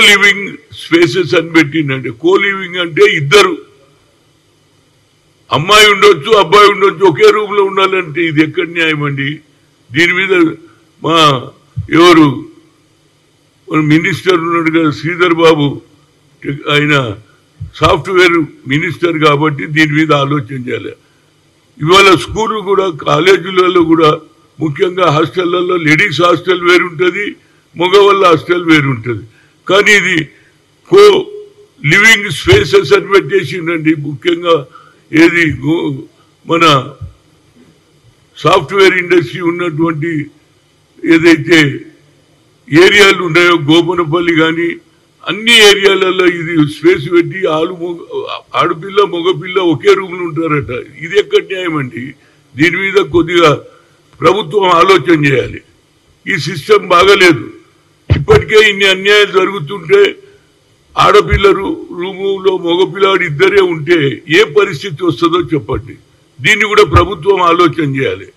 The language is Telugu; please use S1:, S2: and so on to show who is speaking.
S1: లివింగ్ స్పేసెస్ అని పెట్టిందంటే కో లివింగ్ అంటే ఇద్దరు అమ్మాయి ఉండొచ్చు అబ్బాయి ఉండొచ్చు ఒకే రూమ్ లో ఉండాలంటే ఇది ఎక్కడ న్యాయం అండి? దీని మీద మా ఎవరు మినిస్టర్ ఉన్నాడు కదా శ్రీధర్ బాబు, ఆయన సాఫ్ట్వేర్ మినిస్టర్ కాబట్టి దీని మీద ఆలోచన చేయాలి. ఇవాళ స్కూల్ కూడా కాలేజీలలో కూడా ముఖ్యంగా హాస్టళ్లలో లేడీస్ హాస్టల్ వేరుంటుంది, మగవాళ్ళ హాస్టల్ వేరుంటుంది. కానీ ఇది కో లివింగ్ స్పేసెస్ అని పెట్టేసిండండి. ముఖ్యంగా ఏది మన సాఫ్ట్వేర్ ఇండస్ట్రీ ఉన్నటువంటి ఏదైతే ఏరియాలు ఉన్నాయో గోపనపల్లి కానీ అన్ని ఏరియాలలో ఇది స్పేస్ పెట్టి ఆడపిల్ల మగపిల్ల ఒకే రూమ్లో ఉంటారట. ఇది ఎక్కడ న్యాయం అండి? దీని మీద కొద్దిగా ప్రభుత్వం ఆలోచన చేయాలి. ఈ సిస్టమ్ బాగలేదు. ఇప్పటికే ఇన్ని అన్యాయాలు జరుగుతుంటే ఆడపిల్ల రూములో మగపిల్లాడు ఇద్దరే ఉంటే ఏ పరిస్థితి వస్తుందో చెప్పండి. దీన్ని కూడా ప్రభుత్వం ఆలోచన చేయాలి.